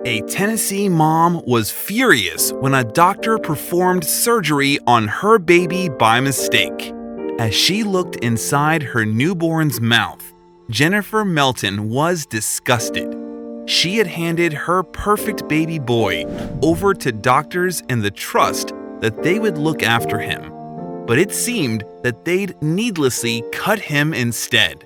A Tennessee mom was furious when a doctor performed surgery on her baby by mistake. As she looked inside her newborn's mouth, Jennifer Melton was disgusted. She had handed her perfect baby boy over to doctors in the trust that they would look after him, but it seemed that they'd needlessly cut him instead.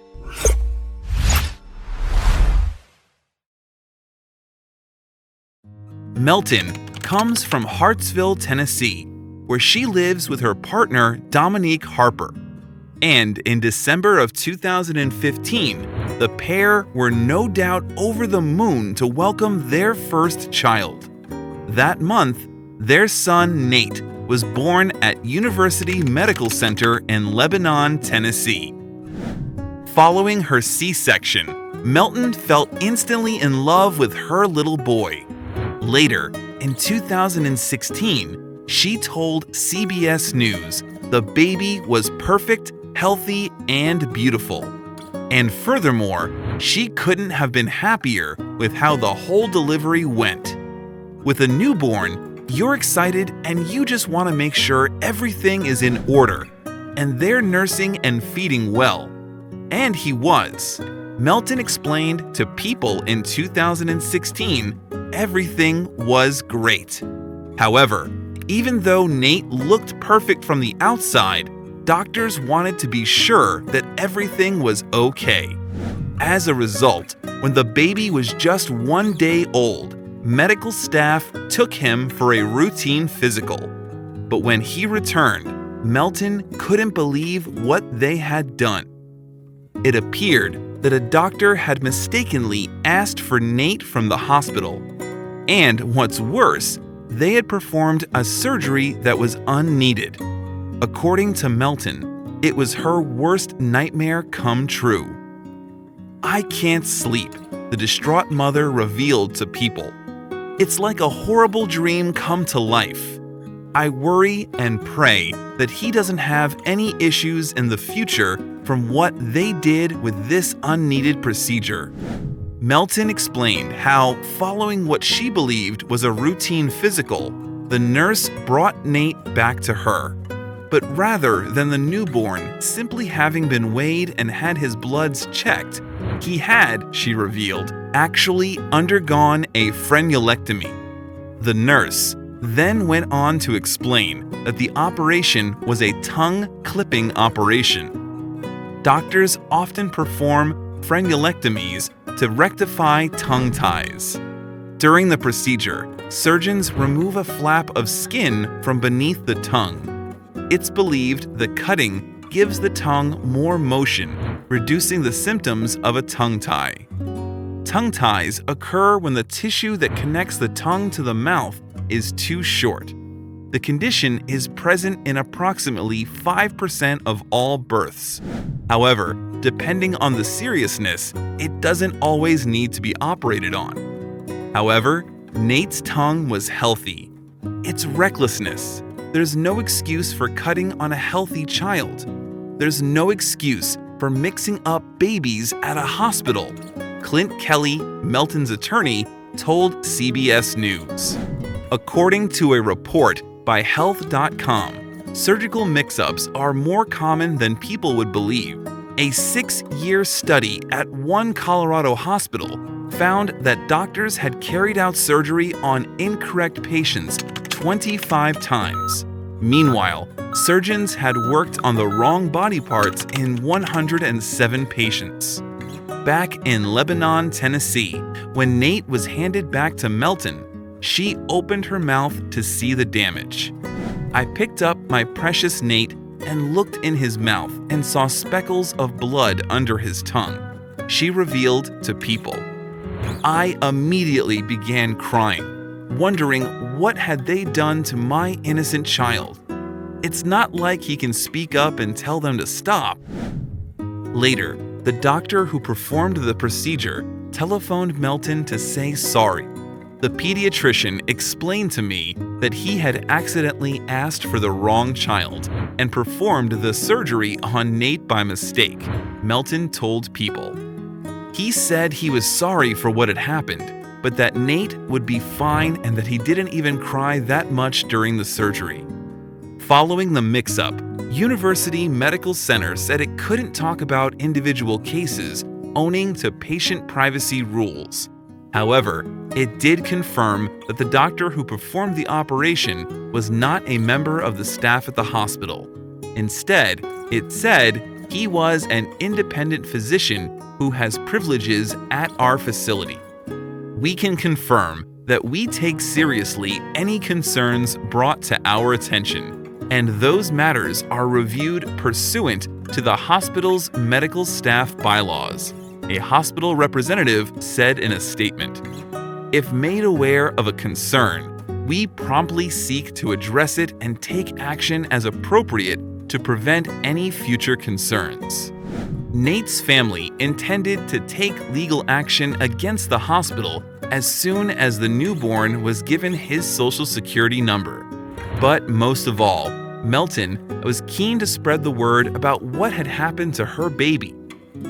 Melton comes from Hartsville, Tennessee, where she lives with her partner Dominique Harper. And in December of 2015, the pair were no doubt over the moon to welcome their first child. That month, their son Nate was born at University Medical Center in Lebanon, Tennessee. Following her C-section, Melton felt instantly in love with her little boy. Later, in 2016, she told CBS News the baby was perfect, healthy, and beautiful. And furthermore, she couldn't have been happier with how the whole delivery went. With a newborn, you're excited and you just want to make sure everything is in order, and they're nursing and feeding well. And he was. Melton explained to People in 2016 everything was great. However, even though Nate looked perfect from the outside, doctors wanted to be sure that everything was okay. As a result, when the baby was just 1 day old, medical staff took him for a routine physical. But when he returned, Melton couldn't believe what they had done. It appeared that a doctor had mistakenly asked for Nate from the hospital. And what's worse, they had performed a surgery that was unneeded. According to Melton, it was her worst nightmare come true. "I can't sleep," the distraught mother revealed to People. "It's like a horrible dream come to life. I worry and pray that he doesn't have any issues in the future from what they did with this unneeded procedure." Melton explained how, following what she believed was a routine physical, the nurse brought Nate back to her. But rather than the newborn simply having been weighed and had his bloods checked, he had, she revealed, actually undergone a frenulectomy. The nurse then went on to explain that the operation was a tongue clipping operation. Doctors often perform frenulectomies to rectify tongue ties. During the procedure, surgeons remove a flap of skin from beneath the tongue. It's believed the cutting gives the tongue more motion, reducing the symptoms of a tongue tie. Tongue ties occur when the tissue that connects the tongue to the mouth is too short. The condition is present in approximately 5% of all births. However, depending on the seriousness, it doesn't always need to be operated on. However, Nate's tongue was healthy. It's recklessness. There's no excuse for cutting on a healthy child. There's no excuse for mixing up babies at a hospital, Clint Kelly, Melton's attorney, told CBS News. According to a report by Health.com, surgical mix-ups are more common than people would believe. A 6-year study at one Colorado hospital found that doctors had carried out surgery on incorrect patients 25 times. Meanwhile, surgeons had worked on the wrong body parts in 107 patients. Back in Lebanon, Tennessee, when Nate was handed back to Melton, she opened her mouth to see the damage. "I picked up my precious Nate and looked in his mouth and saw speckles of blood under his tongue," she revealed to People. "I immediately began crying, wondering what had they done to my innocent child. It's not like he can speak up and tell them to stop." Later, the doctor who performed the procedure telephoned Melton to say sorry. The pediatrician explained to me that he had accidentally asked for the wrong child and performed the surgery on Nate by mistake, Melton told People. He said he was sorry for what had happened, but that Nate would be fine and that he didn't even cry that much during the surgery. Following the mix-up, University Medical Center said it couldn't talk about individual cases owing to patient privacy rules. However, it did confirm that the doctor who performed the operation was not a member of the staff at the hospital. Instead, it said he was an independent physician who has privileges at our facility. We can confirm that we take seriously any concerns brought to our attention, and those matters are reviewed pursuant to the hospital's medical staff bylaws, a hospital representative said in a statement. If made aware of a concern, we promptly seek to address it and take action as appropriate to prevent any future concerns. Nate's family intended to take legal action against the hospital as soon as the newborn was given his Social Security number. But most of all, Melton was keen to spread the word about what had happened to her baby.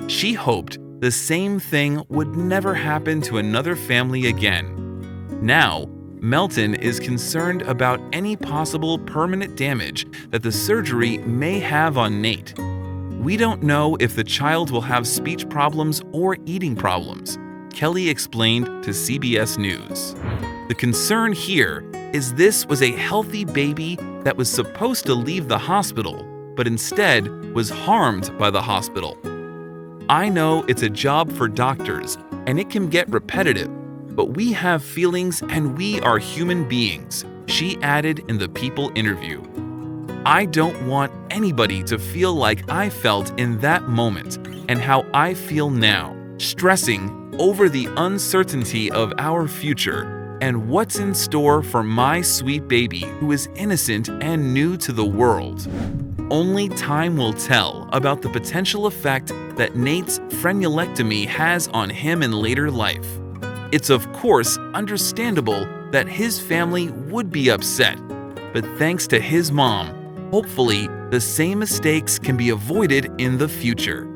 She hoped the same thing would never happen to another family again. Now, Melton is concerned about any possible permanent damage that the surgery may have on Nate. We don't know if the child will have speech problems or eating problems, Kelly explained to CBS News. The concern here is this was a healthy baby that was supposed to leave the hospital, but instead was harmed by the hospital. I know it's a job for doctors and it can get repetitive, but we have feelings and we are human beings, she added in the People interview. I don't want anybody to feel like I felt in that moment and how I feel now, stressing over the uncertainty of our future and what's in store for my sweet baby who is innocent and new to the world. Only time will tell about the potential effect that Nate's frenulectomy has on him in later life. It's of course understandable that his family would be upset, but thanks to his mom, hopefully the same mistakes can be avoided in the future.